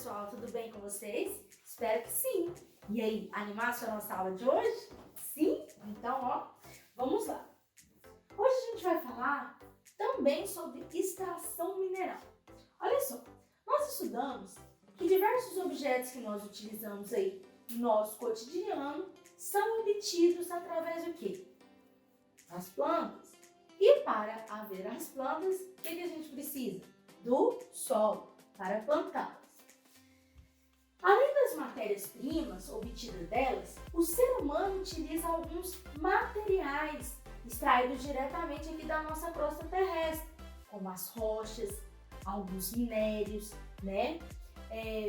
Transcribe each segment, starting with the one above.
pessoal, tudo bem com vocês? Espero que sim! E aí, animados para a nossa aula de hoje? Sim? Então, vamos lá! Hoje a gente vai falar também sobre extração mineral. Olha só, nós estudamos que diversos objetos que nós utilizamos aí no nosso cotidiano são obtidos através do quê? Das plantas. E para haver as plantas, o que a gente precisa? Do solo, para plantá-las. Além das matérias-primas obtidas delas, o ser humano utiliza alguns materiais extraídos diretamente aqui da nossa crosta terrestre, como as rochas, alguns minérios,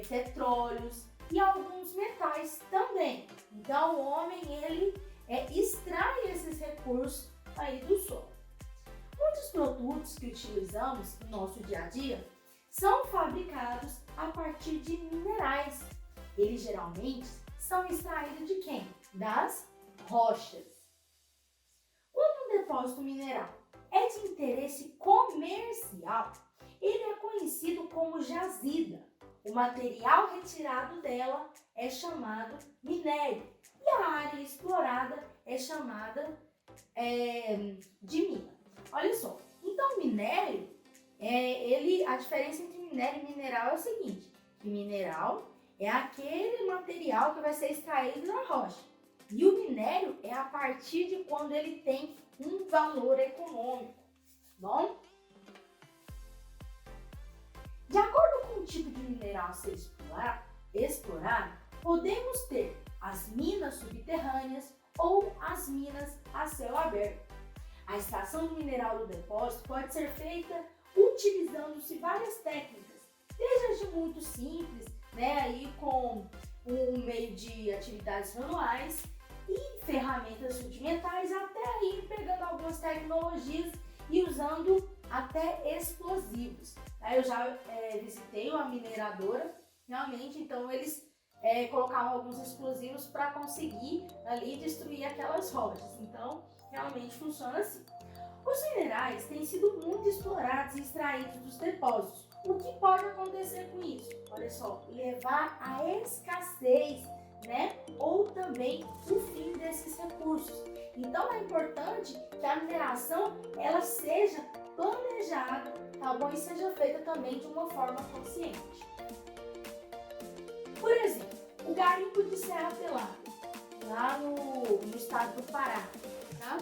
petróleos e alguns metais também. Então o homem ele extrai esses recursos aí do solo. Muitos produtos que utilizamos no nosso dia a dia são fabricados a partir de minerais. Eles geralmente são extraídos de quem? Das rochas. Quando um depósito mineral é de interesse comercial, ele é conhecido como jazida. O material retirado dela é chamado minério e a área explorada é chamada de mina. Olha só, então minério, a diferença entre minério e mineral é o seguinte, que mineral é aquele material que vai ser extraído da rocha e o minério é a partir de quando ele tem um valor econômico, bom? De acordo com o tipo de mineral a ser explorado, podemos ter as minas subterrâneas ou as minas a céu aberto. A extração do mineral do depósito pode ser feita utilizando-se várias técnicas, desde muito simples, aí com um meio de atividades manuais e ferramentas rudimentares, até aí pegando algumas tecnologias e usando até explosivos. Eu já visitei uma mineradora, realmente, então eles colocavam alguns explosivos para conseguir ali destruir aquelas rochas. Então, realmente funciona assim. Os minerais têm sido muito explorados e extraídos dos depósitos. O que pode acontecer com isso? Olha só, levar à escassez, ou também o fim desses recursos. Então é importante que a mineração ela seja planejada, tá bom? E seja feita também de uma forma consciente. Por exemplo, o garimpo de Serra Pelada, lá no estado do Pará, tá?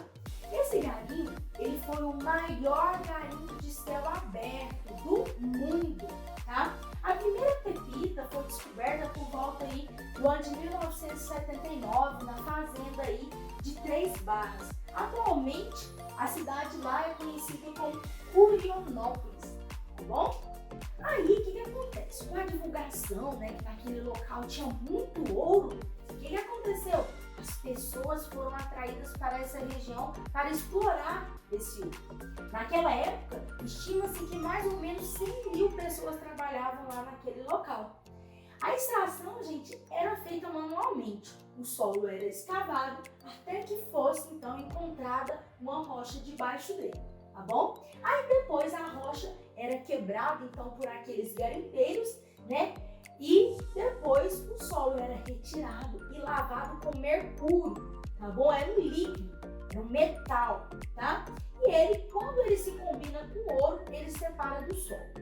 Esse garimpo, ele foi o maior garimpo de céu aberto do mundo, tá? A primeira pepita foi descoberta por volta aí do ano de 1979 na fazenda aí de Três Barras. Atualmente, a cidade lá é conhecida como Curionópolis, tá bom? Aí, o que acontece? Com a divulgação, que naquele local tinha muito ouro, o que aconteceu? As pessoas foram atraídas para essa região para explorar esse ouro. Naquela época, estima-se que mais ou menos 100 mil pessoas trabalhavam lá naquele local. A extração, gente, era feita manualmente. O solo era escavado até que fosse, então, encontrada uma rocha debaixo dele, tá bom? Aí depois a rocha era quebrada, então, por aqueles garimpeiros, e depois o solo era retirado e lavado com mercúrio, tá bom? Era um líquido, era um metal, tá? E ele, quando ele se combina com o ouro, ele separa do solo.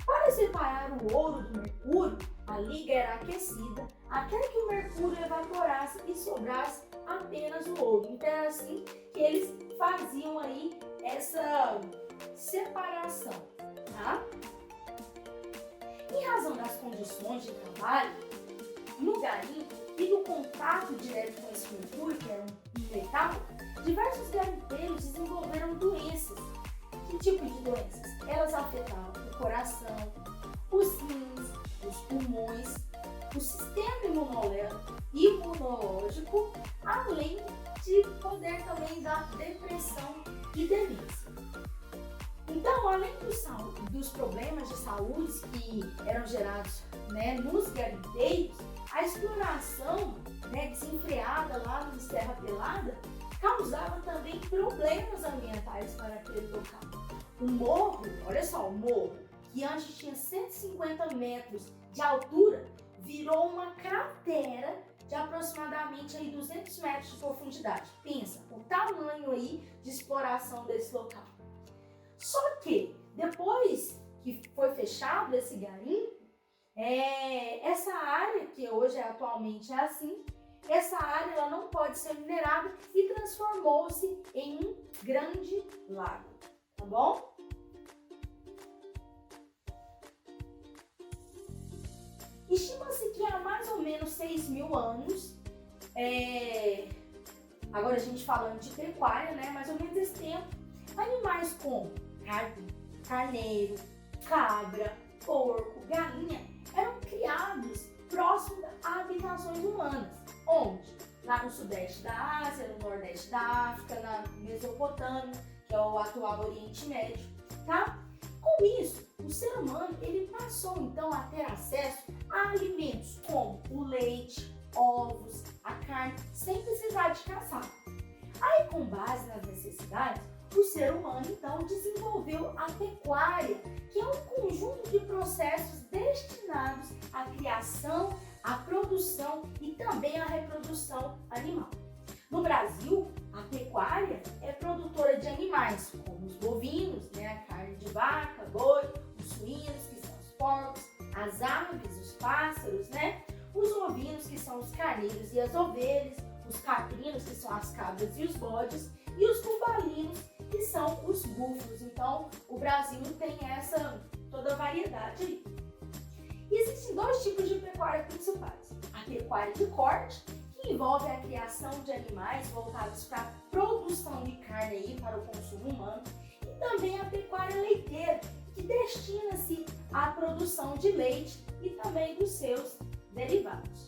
Para separar o ouro do mercúrio, a liga era aquecida até que o mercúrio evaporasse e sobrasse apenas o ouro. Então era assim que eles faziam aí essa separação, tá? Em razão das condições de trabalho, no garimpo e do contato direto com esse mercúrio, que era um metal, diversos garimpeiros desenvolveram doenças. Que tipo de doenças? Elas afetavam o coração, os rins, os pulmões, o sistema imunológico, além de poder também dar depressão e demência. Então, além dos problemas de saúde que eram gerados nos garimpeiros, a exploração desenfreada lá no Serra Pelada causava também problemas ambientais para aquele local. O morro, olha só, o morro, que antes tinha 150 metros de altura, virou uma cratera de aproximadamente aí 200 metros de profundidade. Pensa, o tamanho aí de exploração desse local. Só que, depois que foi fechado esse garimpo, essa área, que hoje atualmente é assim, essa área ela não pode ser minerada e transformou-se em um grande lago, tá bom? Estima-se que há mais ou menos 6.000 anos, agora a gente falando de pecuária, né? Mais ou menos esse tempo, animais como carneiro, cabra, porco, galinha eram criados próximo a habitações humanas. Onde? Lá no sudeste da Ásia, no nordeste da África, na Mesopotâmia, que é o atual Oriente Médio, tá? Com isso, o ser humano ele passou então a ter acesso a alimentos como o leite, ovos, a carne, sem precisar de caçar. Aí, com base nas necessidades, o ser humano então desenvolveu a pecuária, que é um conjunto de processos destinados à criação, à produção e também à reprodução animal. No Brasil, a pecuária é produtora de animais, como os bovinos, né, a carne de vaca, boi, os suínos, que são os porcos, as aves, os pássaros, né, os ovinos, que são os carneiros e as ovelhas, os caprinos, que são as cabras e os bodes, e os bubalinos, que são os búfalos. Então, o Brasil tem toda a variedade aí. Existem dois tipos de pecuária principais. A pecuária de corte, que envolve a criação de animais voltados para a produção de carne aí, para o consumo humano, e também a pecuária leiteira, que destina-se à produção de leite e também dos seus derivados.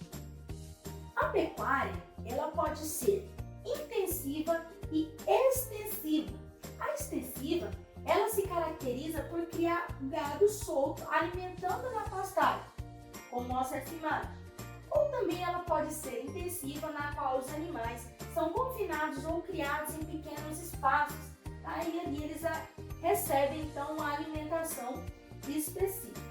A pecuária, ela pode ser intensiva e extensiva. A extensiva, ela se caracteriza por criar gado solto, alimentando na pastagem, como mostra essa imagem. Ou também ela pode ser intensiva, na qual os animais são confinados ou criados em pequenos espaços, tá? E ali eles recebem então uma alimentação específica.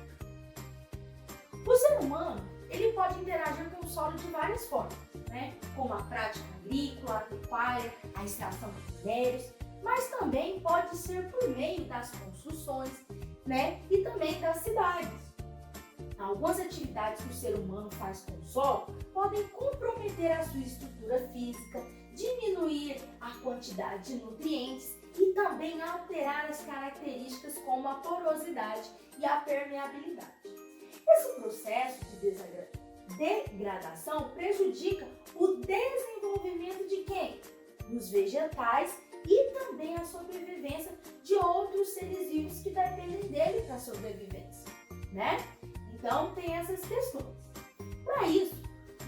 O ser humano, ele pode interagir com o solo de várias formas, né? Como a prática agrícola, a pecuária, a extração de minérios, mas também pode ser por meio das construções, né? E também das cidades. Algumas atividades que o ser humano faz com o solo podem comprometer a sua estrutura física, diminuir a quantidade de nutrientes e também alterar as características como a porosidade e a permeabilidade. Esse processo de degradação prejudica o desenvolvimento de quem? Dos vegetais e também a sobrevivência de outros seres vivos que dependem dele para a sobrevivência, né? Então tem essas questões. Para isso,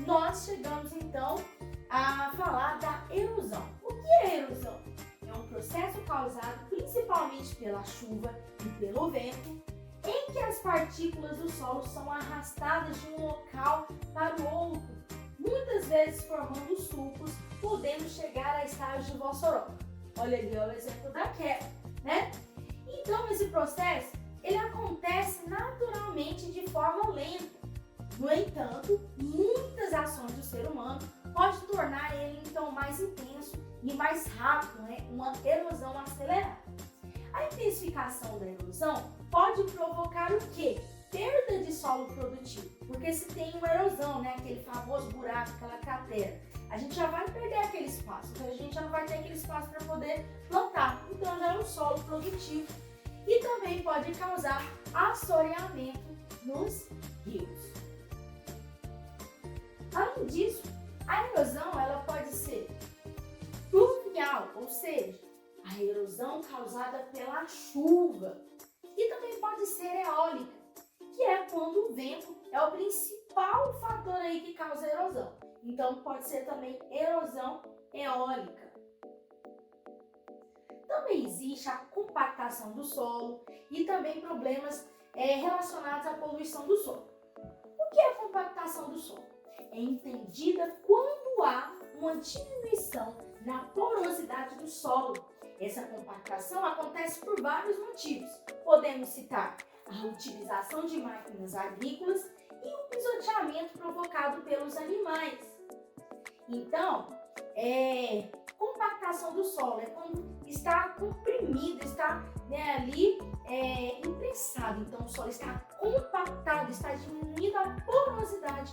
nós chegamos então a falar da erosão. O que é erosão? É um processo causado principalmente pela chuva e pelo vento, em que as partículas do solo são arrastadas de um local para o outro, muitas vezes formando sulcos, podendo chegar a estágio de vossoroca. Olha ali o exemplo da queda, né? Então esse processo, ele acontece naturalmente de forma lenta. No entanto, muitas ações do ser humano podem tornar ele então mais intenso e mais rápido, né? Uma erosão acelerada. A intensificação da erosão pode provocar o quê? Perda de solo produtivo, porque se tem uma erosão, né, aquele famoso buraco, aquela cratera, a gente já vai perder aquele espaço, então a gente já não vai ter aquele espaço para poder plantar, então já é um solo produtivo. E também pode causar assoreamento nos rios. Além disso, a erosão ela pode ser pluvial, ou seja, a erosão causada pela chuva, e também pode ser eólica, que é quando o vento é o principal fator aí que causa erosão. Então pode ser também erosão eólica. Também existe a compactação do solo e também problemas relacionados à poluição do solo. O que é a compactação do solo? É entendida quando há uma diminuição na porosidade do solo. Essa compactação acontece por vários motivos. Podemos citar a utilização de máquinas agrícolas e o pisoteamento provocado pelos animais. Então, compactação do solo é quando está comprimido, está ali imprensado. Então, o solo está compactado, está diminuindo a porosidade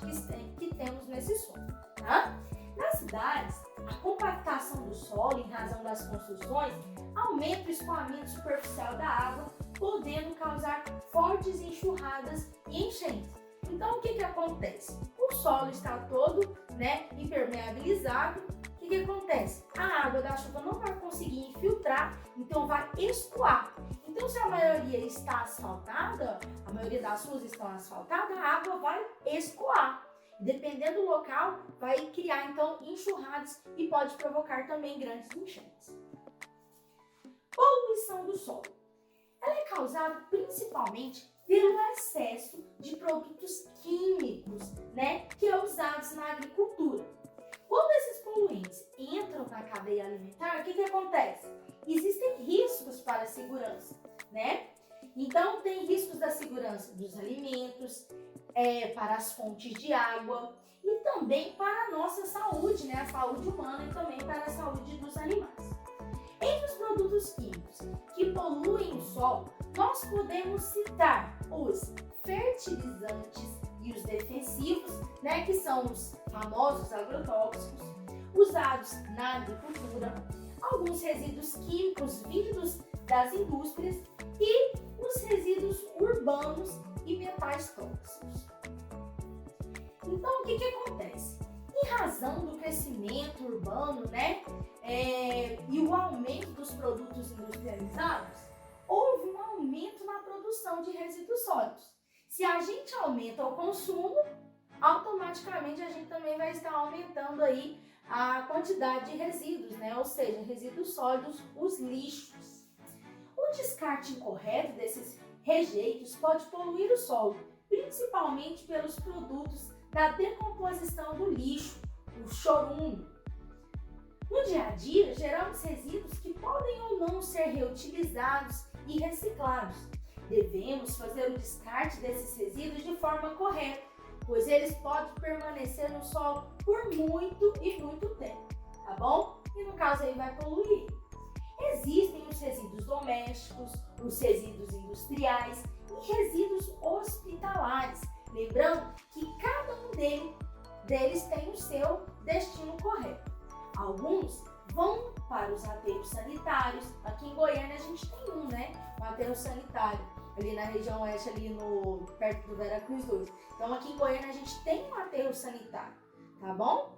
que temos nesse solo. Tá? Nas cidades, a compactação do solo, em razão das construções, aumenta o escoamento superficial da água, podendo causar fortes enxurradas e enchentes. Então, o que acontece? O solo está todo impermeabilizado. O que acontece? A água da chuva não vai conseguir infiltrar, então vai escoar. Então, se a maioria está asfaltada, a maioria das ruas estão asfaltadas, a água vai escoar. Dependendo do local, vai criar então enxurradas e pode provocar também grandes enchentes. Poluição do solo. Ela é causada principalmente pelo excesso de produtos químicos, que é usados na agricultura. Quando esses poluentes entram na cadeia alimentar, o que acontece? Existem riscos para a segurança, Então, tem riscos da segurança dos alimentos, para as fontes de água e também para a nossa saúde, a saúde humana e também para a saúde dos animais. Entre os produtos químicos que poluem o solo, nós podemos citar os fertilizantes e os defensivos, que são os famosos agrotóxicos, usados na agricultura, alguns resíduos químicos vindos das indústrias e os resíduos urbanos e metais tóxicos. Então, o que acontece? Em razão do crescimento urbano, e o aumento dos produtos industrializados, houve um aumento na produção de resíduos sólidos. Se a gente aumenta o consumo, automaticamente a gente também vai estar aumentando aí a quantidade de resíduos, ou seja, resíduos sólidos, os lixos. O descarte incorreto desses rejeitos pode poluir o solo, principalmente pelos produtos da decomposição do lixo, o chorume. No dia a dia, geramos resíduos que podem ou não ser reutilizados e reciclados. Devemos fazer o descarte desses resíduos de forma correta, pois eles podem permanecer no solo por muito e muito tempo, tá bom? E no caso aí vai poluir. Existem os resíduos domésticos, os resíduos industriais e resíduos hospitalares. Lembrando que cada um deles tem o seu destino correto. Alguns vão para os aterros sanitários. Aqui em Goiânia a gente tem um aterro sanitário, ali na região oeste, perto do Veracruz 2. Então aqui em Goiânia a gente tem um aterro sanitário, tá bom?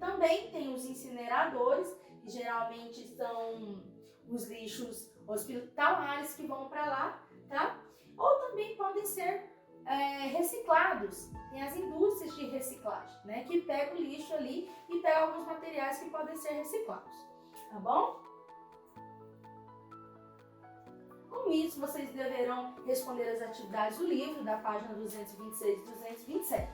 Também tem os incineradores, que geralmente são os lixos hospitalares que vão para lá, tá? Ou também podem ser reciclados. Tem as indústrias de reciclagem, que pegam o lixo ali e pegam alguns materiais que podem ser reciclados, tá bom? Com isso, vocês deverão responder as atividades do livro, da página 226 e 227.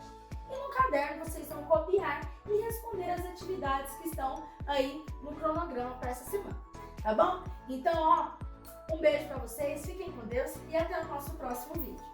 E no caderno vocês vão copiar e responder as atividades que estão aí no cronograma para essa semana, tá bom? Então, um beijo para vocês, fiquem com Deus e até o nosso próximo vídeo.